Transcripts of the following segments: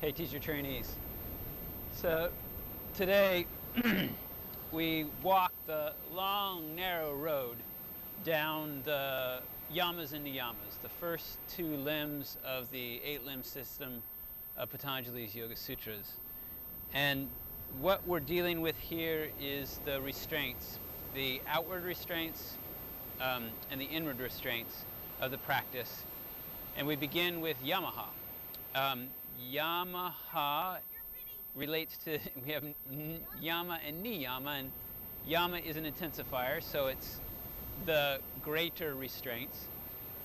Hey, teacher trainees. So today we walked the long, narrow road down the yamas and niyamas, the first two limbs of the eight-limb system of Patanjali's Yoga Sutras. And what we're dealing with here is the restraints, the outward restraints and the inward restraints of the practice. And we begin with yamaha. Yamaha relates to, we have yama and niyama, and yama is an intensifier, so it's the greater restraints.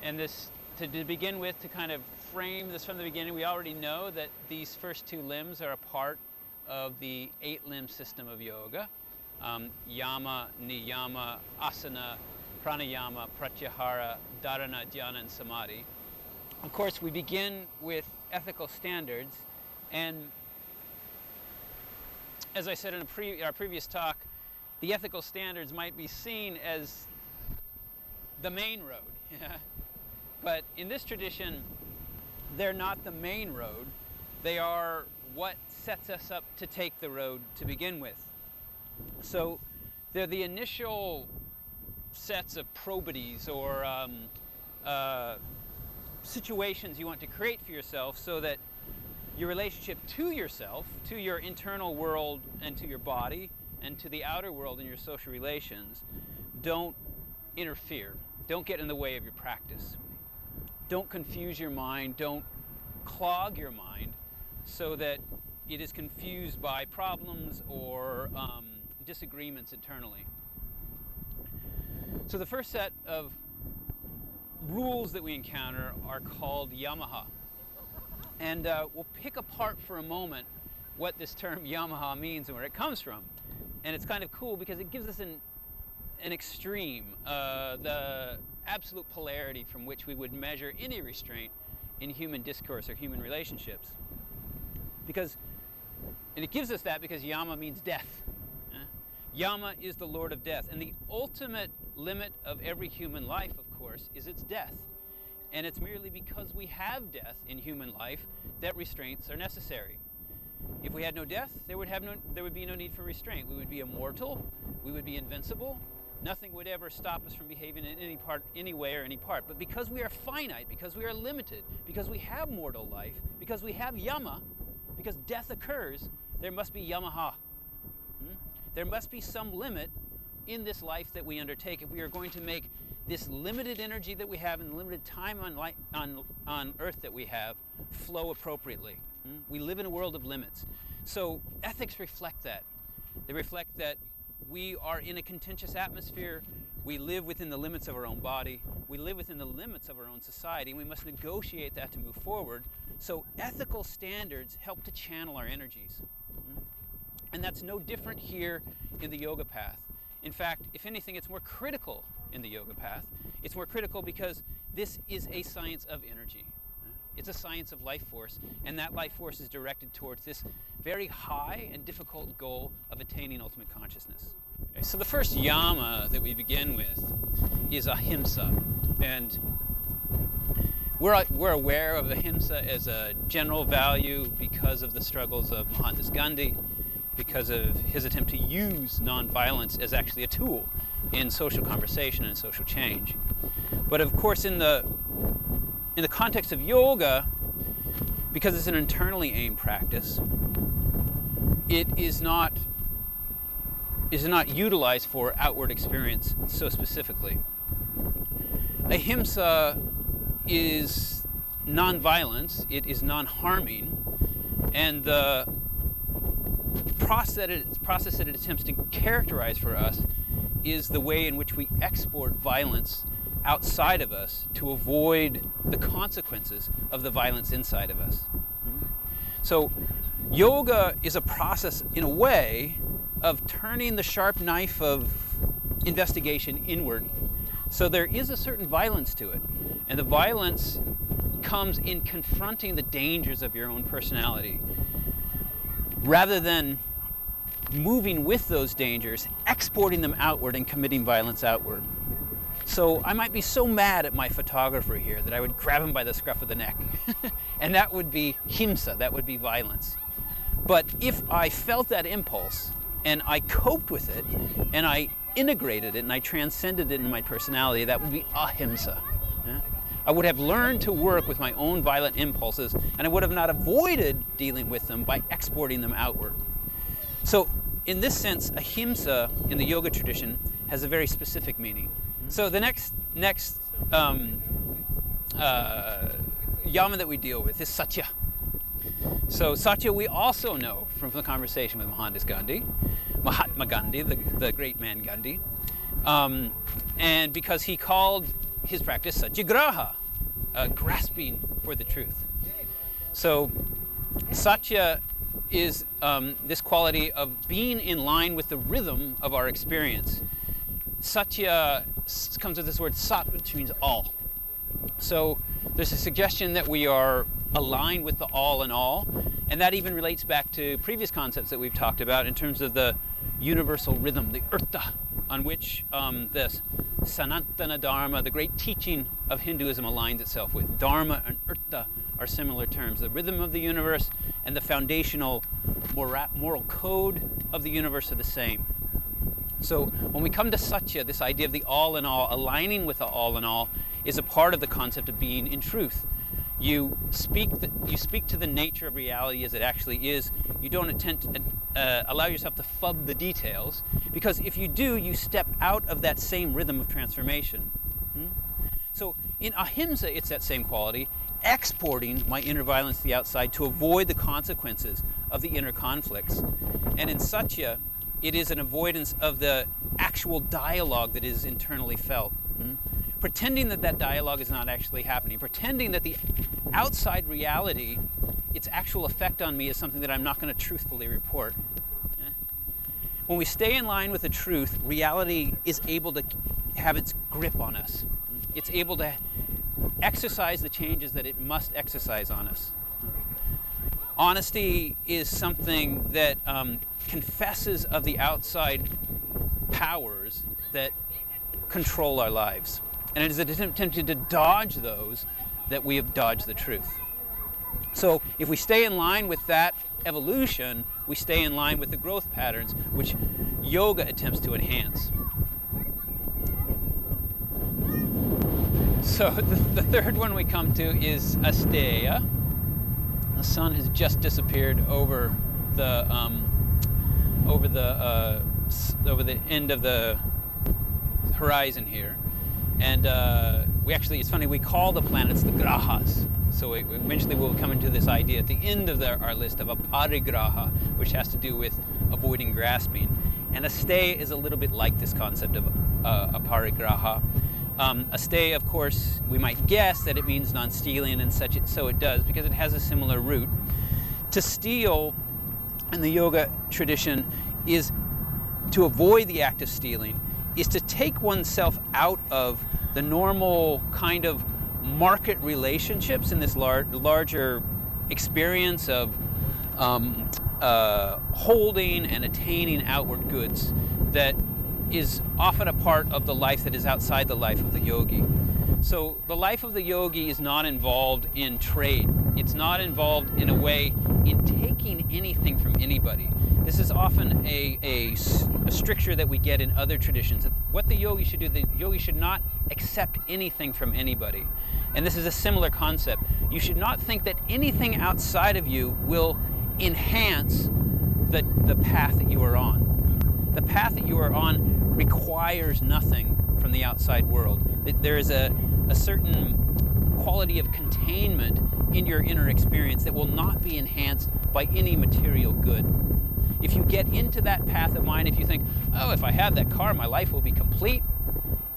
And this, to begin with, to kind of frame this from the beginning, we already know that these first two limbs are a part of the eight-limb system of yoga. Yama, niyama, asana, pranayama, pratyahara, dharana, dhyana, and samadhi. Of course, we begin with ethical standards, and as I said in our previous talk, the ethical standards might be seen as the main road. But in this tradition, they're not the main road. They are what sets us up to take the road to begin with. So they're the initial sets of probities or situations you want to create for yourself so that your relationship to yourself, to your internal world and to your body and to the outer world and your social relations don't interfere, don't get in the way of your practice. Don't confuse your mind, don't clog your mind so that it is confused by problems or disagreements internally. So the first set of rules that we encounter are called yamaha. And we'll pick apart for a moment what this term yamaha means and where it comes from. And it's kind of cool because it gives us an extreme, the absolute polarity from which we would measure any restraint in human discourse or human relationships. And it gives us that because yama means death. Yama is the Lord of death, and the ultimate limit of every human life, of course, is its death. And it's merely because we have death in human life that restraints are necessary. If we had no death, there would be no need for restraint. We would be immortal, we would be invincible, nothing would ever stop us from behaving in any part, any way or any part. But because we are finite, because we are limited, because we have mortal life, because we have yama, because death occurs, there must be yamaha. There must be some limit in this life that we undertake if we are going to make this limited energy that we have and the limited time on earth that we have flow appropriately. We live in a world of limits. So ethics reflect that. They reflect that we are in a contentious atmosphere. We live within the limits of our own body. We live within the limits of our own society. We must negotiate that to move forward. So ethical standards help to channel our energies. And that's no different here in the yoga path. In fact, if anything, it's more critical in the yoga path. It's more critical because this is a science of energy. It's a science of life force, and that life force is directed towards this very high and difficult goal of attaining ultimate consciousness. Okay, so the first yama that we begin with is ahimsa, and we're aware of ahimsa as a general value because of the struggles of Mohandas Gandhi, because of his attempt to use nonviolence as actually a tool in social conversation and social change. But of course in the context of yoga, because it's an internally aimed practice, it is not utilized for outward experience so specifically. Ahimsa is non-violence, it is non-harming, and the process that it attempts to characterize for us is the way in which we export violence outside of us to avoid the consequences of the violence inside of us. So yoga is a process, in a way, of turning the sharp knife of investigation inward. So there is a certain violence to it, and the violence comes in confronting the dangers of your own personality rather than moving with those dangers, exporting them outward and committing violence outward. So I might be so mad at my photographer here that I would grab him by the scruff of the neck. And that would be himsa, that would be violence. But if I felt that impulse and I coped with it and I integrated it and I transcended it into my personality, that would be ahimsa. Yeah? I would have learned to work with my own violent impulses, and I would have not avoided dealing with them by exporting them outward. So in this sense, ahimsa in the yoga tradition has a very specific meaning. So the next yama that we deal with is satya. So satya we also know from the conversation with Mahatma Gandhi, the great man Gandhi, and because he called his practice satyagraha, grasping for the truth. So satya is this quality of being in line with the rhythm of our experience. Satya comes with this word sat, which means all. So there's a suggestion that we are aligned with the all in all, and that even relates back to previous concepts that we've talked about in terms of the universal rhythm, the urta, on which this Sanatana Dharma, the great teaching of Hinduism, aligns itself with. Dharma and urta are similar terms. The rhythm of the universe and the foundational moral code of the universe are the same. So when we come to satya, this idea of the all in all, aligning with the all in all, is a part of the concept of being in truth. You speak to the nature of reality as it actually is. You don't attempt to allow yourself to fub the details, because if you do, you step out of that same rhythm of transformation. So in ahimsa, it's that same quality, exporting my inner violence to the outside to avoid the consequences of the inner conflicts. And in satya, it is an avoidance of the actual dialogue that is internally felt. Pretending that that dialogue is not actually happening, pretending that the outside reality, its actual effect on me, is something that I'm not going to truthfully report. When we stay in line with the truth, reality is able to have its grip on us. It's able to exercise the changes that it must exercise on us. Honesty is something that confesses of the outside powers that control our lives. And it is an attempt to dodge those that we have dodged the truth. So if we stay in line with that evolution, we stay in line with the growth patterns which yoga attempts to enhance. So the third one we come to is asteya. The sun has just disappeared over the end of the horizon here, and it's funny, we call the planets the grahas. So eventually we'll come into this idea at the end of our list of a parigraha, which has to do with avoiding grasping. And asteya is a little bit like this concept of a parigraha. Asteya, of course, we might guess that it means non-stealing, and so it does, because it has a similar root. To steal in the yoga tradition is to avoid the act of stealing, is to take oneself out of the normal kind of market relationships in this larger experience of holding and attaining outward goods that is often a part of the life that is outside the life of the yogi. So the life of the yogi is not involved in trade. It's not involved in a way in taking anything from anybody. This is often a stricture that we get in other traditions. What the yogi should do, the yogi should not accept anything from anybody. And this is a similar concept. You should not think that anything outside of you will enhance the path that you are on. The path that you are on requires nothing from the outside world. There is a certain quality of containment in your inner experience that will not be enhanced by any material good. If you get into that path of mind, if you think, oh, if I have that car, my life will be complete,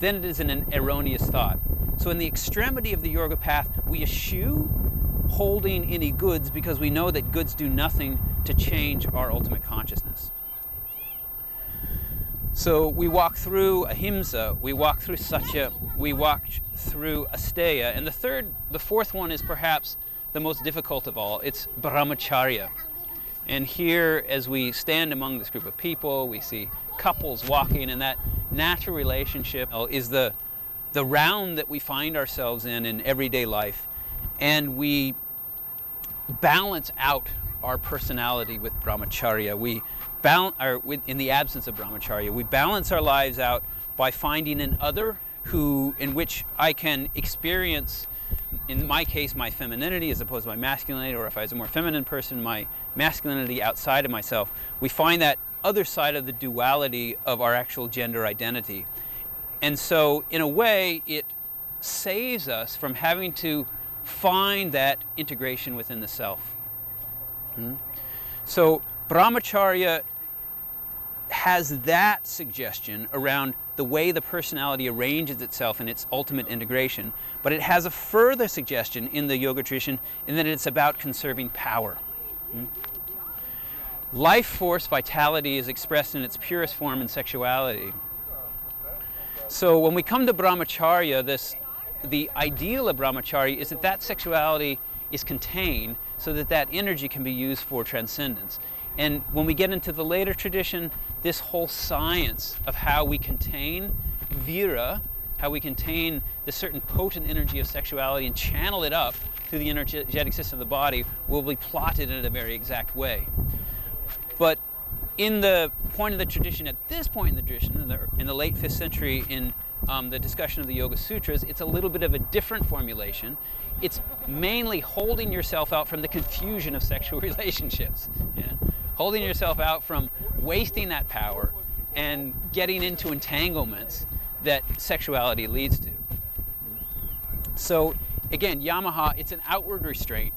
then it is an erroneous thought. So in the extremity of the yoga path, we eschew holding any goods because we know that goods do nothing to change our ultimate consciousness. So we walk through ahimsa, we walk through satya, we walk through asteya, and the fourth one is perhaps the most difficult of all. It's brahmacharya. And here, as we stand among this group of people, we see couples walking, and that natural relationship is the the round that we find ourselves in everyday life, and we balance out our personality with brahmacharya. In the absence of brahmacharya, we balance our lives out by finding an other in which I can experience, in my case, my femininity as opposed to my masculinity, or if I was a more feminine person, my masculinity outside of myself. We find that other side of the duality of our actual gender identity. And so, in a way, it saves us from having to find that integration within the self. So brahmacharya has that suggestion around the way the personality arranges itself in its ultimate integration, but it has a further suggestion in the yoga tradition in that it's about conserving power. Life force, vitality, is expressed in its purest form in sexuality. So when we come to brahmacharya, the ideal of brahmacharya is that sexuality is contained so that energy can be used for transcendence. And when we get into the later tradition, this whole science of how we contain vira, how we contain the certain potent energy of sexuality and channel it up through the energetic system of the body, will be plotted in a very exact way. But in the point of the tradition, at this point in the tradition, in the late 5th century, in the discussion of the Yoga Sutras, it's a little bit of a different formulation. It's mainly holding yourself out from the confusion of sexual relationships. Yeah? Holding yourself out from wasting that power and getting into entanglements that sexuality leads to. So again, Yamaha, it's an outward restraint.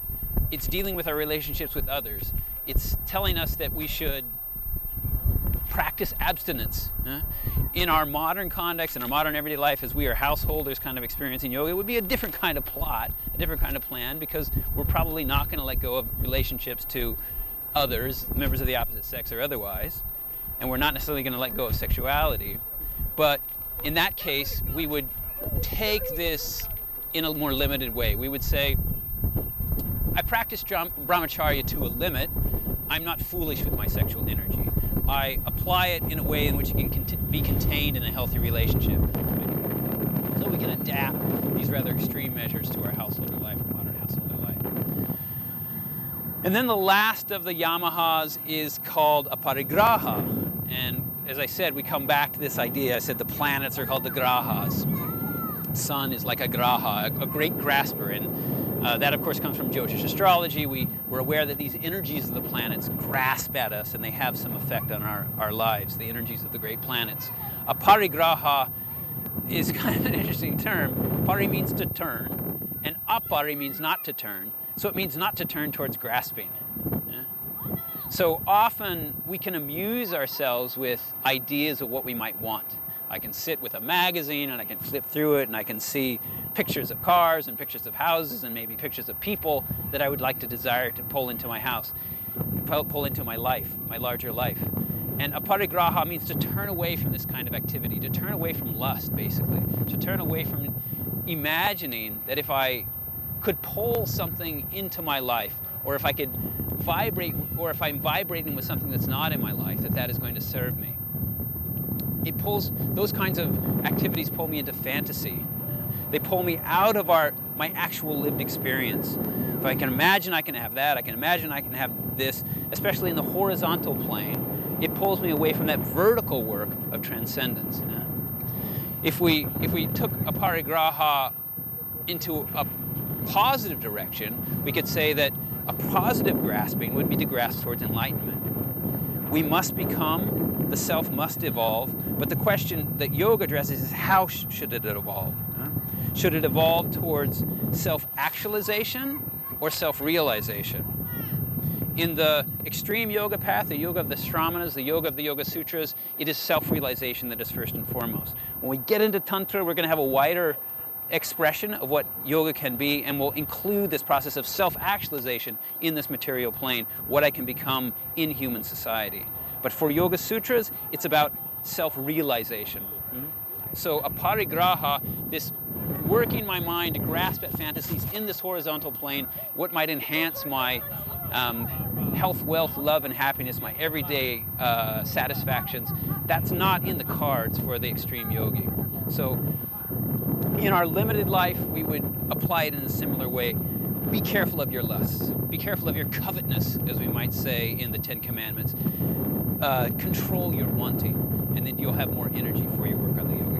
It's dealing with our relationships with others. It's telling us that we should practice abstinence. In our modern context, in our modern everyday life, as we are householders kind of experiencing yoga, it would be a different kind of plot, a different kind of plan, because we're probably not going to let go of relationships to others, members of the opposite sex or otherwise, and we're not necessarily going to let go of sexuality. But in that case, we would take this in a more limited way. We would say, I practice brahmacharya to a limit. I'm not foolish with my sexual energy. I apply it in a way in which it can be contained in a healthy relationship. So we can adapt these rather extreme measures to our householder life, our modern householder life. And then the last of the Yamahas is called a parigraha. And as I said, we come back to this idea. I said the planets are called the grahas. Sun is like a graha, a great grasper. And that, of course, comes from Jyotish astrology. We're aware that these energies of the planets grasp at us and they have some effect on our lives, the energies of the great planets. A parigraha is kind of an interesting term. Pari means to turn, and apari means not to turn. So it means not to turn towards grasping. Yeah? So often we can amuse ourselves with ideas of what we might want. I can sit with a magazine and I can flip through it and I can see pictures of cars and pictures of houses and maybe pictures of people that I would like to desire to pull into my house, pull into my life, my larger life. And aparigraha means to turn away from this kind of activity, to turn away from lust, basically, to turn away from imagining that if I could pull something into my life, or if I could vibrate, or if I'm vibrating with something that's not in my life, that is going to serve me. It pulls, those kinds of activities pull me into fantasy. They pull me out of my actual lived experience. If I can imagine I can have that, I can imagine I can have this, especially in the horizontal plane, it pulls me away from that vertical work of transcendence. If we took a parigraha into a positive direction, we could say that a positive grasping would be to grasp towards enlightenment. We must become, the self must evolve, but the question that yoga addresses is how should it evolve? Should it evolve towards self-actualization or self-realization? In the extreme yoga path, the yoga of the Sramanas, the yoga of the Yoga Sutras, it is self-realization that is first and foremost. When we get into Tantra, we're going to have a wider expression of what yoga can be, and we'll include this process of self-actualization in this material plane, what I can become in human society. But for Yoga Sutras, it's about self-realization. So a parigraha, this working my mind to grasp at fantasies in this horizontal plane, what might enhance my health, wealth, love, and happiness, my everyday satisfactions, that's not in the cards for the extreme yogi. So in our limited life, we would apply it in a similar way. Be careful of your lusts. Be careful of your covetousness, as we might say in the Ten Commandments. Control your wanting, and then you'll have more energy for your work on the yoga.